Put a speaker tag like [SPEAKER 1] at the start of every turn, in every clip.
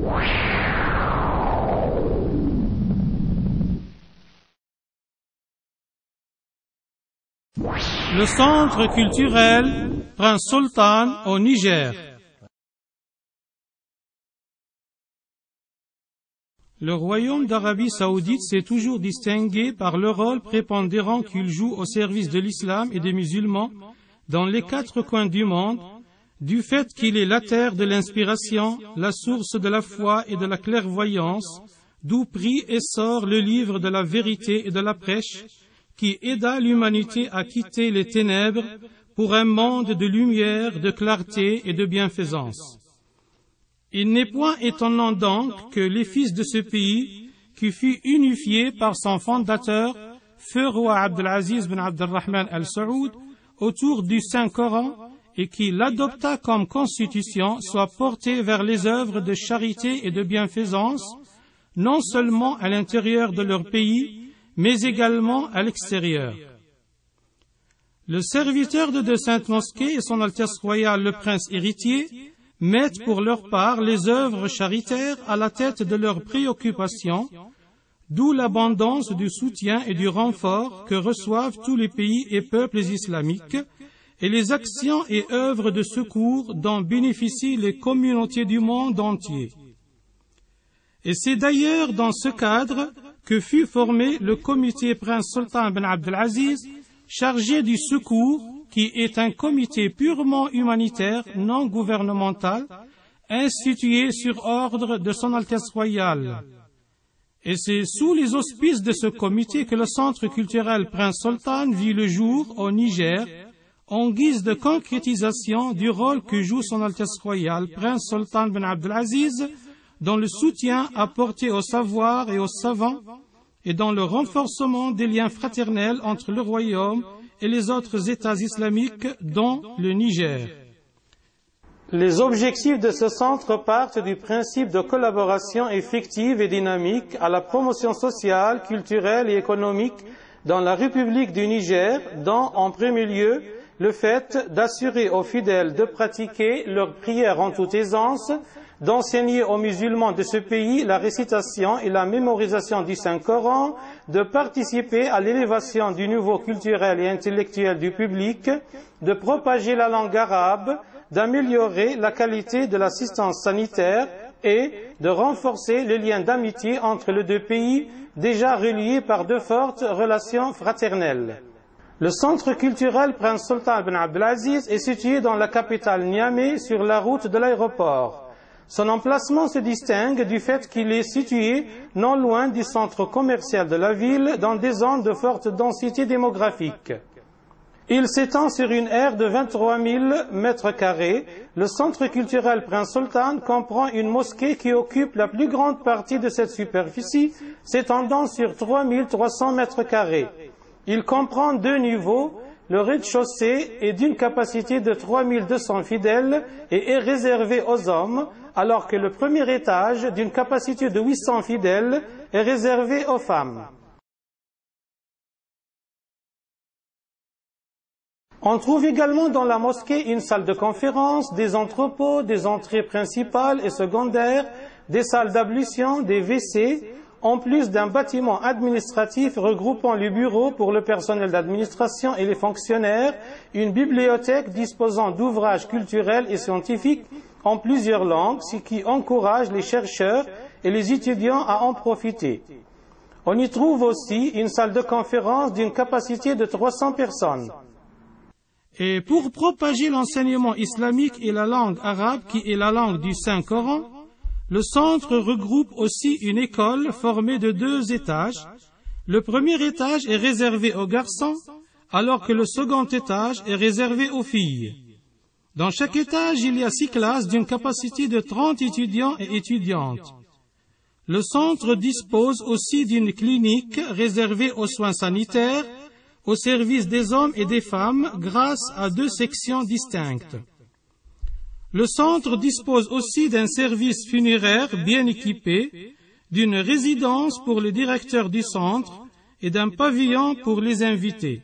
[SPEAKER 1] Le centre culturel Prince Sultan au Niger. Le royaume d'Arabie saoudite s'est toujours distingué par le rôle prépondérant qu'il joue au service de l'islam et des musulmans dans les 4 coins du monde, du fait qu'il est la terre de l'inspiration, la source de la foi et de la clairvoyance, d'où prit essor le livre de la vérité et de la prêche, qui aida l'humanité à quitter les ténèbres pour un monde de lumière, de clarté et de bienfaisance. Il n'est point étonnant donc que les fils de ce pays, qui fut unifié par son fondateur, feu roi Abdelaziz bin Abdelrahman al-Saoud, autour du Saint-Coran, et qui l'adopta comme constitution, soient portés vers les œuvres de charité et de bienfaisance, non seulement à l'intérieur de leur pays, mais également à l'extérieur. Le serviteur de 2 saintes mosquées et son Altesse royale le prince héritier mettent pour leur part les œuvres charitaires à la tête de leurs préoccupations, d'où l'abondance du soutien et du renfort que reçoivent tous les pays et peuples islamiques, et les actions et œuvres de secours dont bénéficient les communautés du monde entier. Et c'est d'ailleurs dans ce cadre que fut formé le comité Prince Sultan bin Abdelaziz, chargé du secours, qui est un comité purement humanitaire, non gouvernemental, institué sur ordre de son Altesse royale. Et c'est sous les auspices de ce comité que le centre culturel Prince Sultan vit le jour au Niger, en guise de concrétisation du rôle que joue son Altesse royale Prince Sultan bin Abdelaziz dans le soutien apporté au savoir et aux savants et dans le renforcement des liens fraternels entre le royaume et les autres États islamiques, dont le Niger. Les objectifs de ce centre partent du principe de collaboration effective et dynamique à la promotion sociale, culturelle et économique dans la République du Niger, dont, en premier lieu, le fait d'assurer aux fidèles de pratiquer leurs prières en toute aisance, d'enseigner aux musulmans de ce pays la récitation et la mémorisation du Saint-Coran, de participer à l'élévation du niveau culturel et intellectuel du public, de propager la langue arabe, d'améliorer la qualité de l'assistance sanitaire et de renforcer les liens d'amitié entre les 2 pays déjà reliés par de fortes relations fraternelles. Le centre culturel Prince Sultan bin Abdelaziz est situé dans la capitale Niamey sur la route de l'aéroport. Son emplacement se distingue du fait qu'il est situé non loin du centre commercial de la ville, dans des zones de forte densité démographique. Il s'étend sur une aire de 23 000 mètres carrés. Le centre culturel Prince Sultan comprend une mosquée qui occupe la plus grande partie de cette superficie, s'étendant sur 3 300 mètres carrés. Il comprend 2 niveaux. Le rez-de-chaussée est d'une capacité de 3 200 fidèles et est réservé aux hommes, alors que le premier étage, d'une capacité de 800 fidèles, est réservé aux femmes. On trouve également dans la mosquée une salle de conférence, des entrepôts, des entrées principales et secondaires, des salles d'ablution, des WC, en plus d'un bâtiment administratif regroupant les bureaux pour le personnel d'administration et les fonctionnaires, une bibliothèque disposant d'ouvrages culturels et scientifiques en plusieurs langues, ce qui encourage les chercheurs et les étudiants à en profiter. On y trouve aussi une salle de conférence d'une capacité de 300 personnes. Et pour propager l'enseignement islamique et la langue arabe, qui est la langue du Saint-Coran, le centre regroupe aussi une école formée de 2 étages. Le premier étage est réservé aux garçons, alors que le second étage est réservé aux filles. Dans chaque étage, il y a 6 classes d'une capacité de 30 étudiants et étudiantes. Le centre dispose aussi d'une clinique réservée aux soins sanitaires, au service des hommes et des femmes, grâce à 2 sections distinctes. Le centre dispose aussi d'un service funéraire bien équipé, d'une résidence pour le directeur du centre et d'un pavillon pour les invités.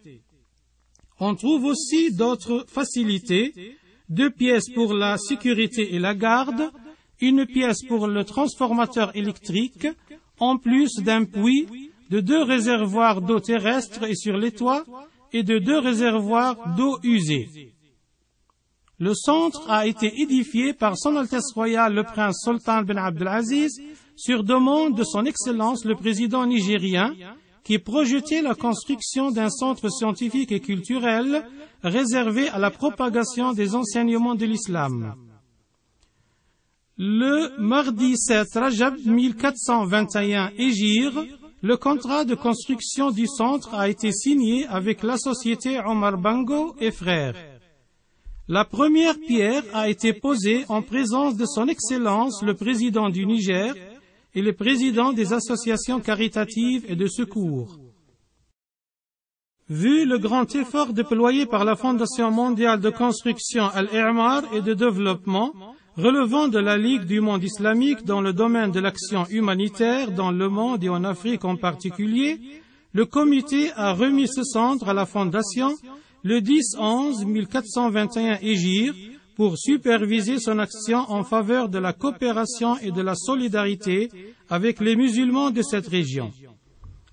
[SPEAKER 1] On trouve aussi d'autres facilités, 2 pièces pour la sécurité et la garde, une pièce pour le transformateur électrique, en plus d'un puits, de 2 réservoirs d'eau terrestre et sur les toits, et de 2 réservoirs d'eau usée. Le centre a été édifié par Son Altesse Royale le Prince Sultan bin Abdelaziz sur demande de Son Excellence le Président nigérien, qui projetait la construction d'un centre scientifique et culturel réservé à la propagation des enseignements de l'islam. Le mardi 7 Rajab 1421 Hégire, le contrat de construction du centre a été signé avec la société Omar Bango et Frères. La première pierre a été posée en présence de Son Excellence le Président du Niger et le Président des associations caritatives et de secours. Vu le grand effort déployé par la Fondation mondiale de construction Al-I'mar et de développement, relevant de la Ligue du monde islamique dans le domaine de l'action humanitaire dans le monde et en Afrique en particulier, le comité a remis ce centre à la Fondation le 10/11/1421 Hégire pour superviser son action en faveur de la coopération et de la solidarité avec les musulmans de cette région.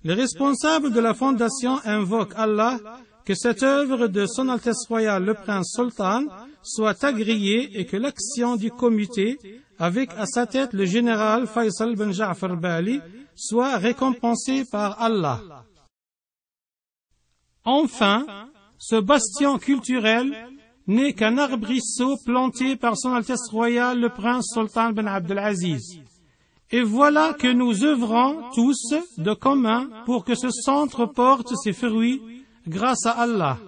[SPEAKER 1] Les responsables de la Fondation invoquent Allah que cette œuvre de Son Altesse Royale le Prince Sultan soit agréée et que l'action du comité, avec à sa tête le général Faisal bin Ja'far Bali, soit récompensée par Allah. Enfin, ce bastion culturel n'est qu'un arbrisseau planté par Son Altesse Royale le Prince Sultan bin Abdelaziz. Et voilà que nous œuvrons tous de commun pour que ce centre porte ses fruits grâce à Allah.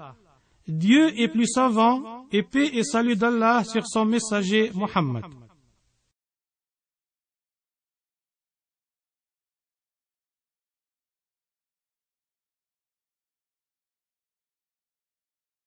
[SPEAKER 1] Dieu est plus savant, et paix et salut d'Allah sur son messager Muhammad.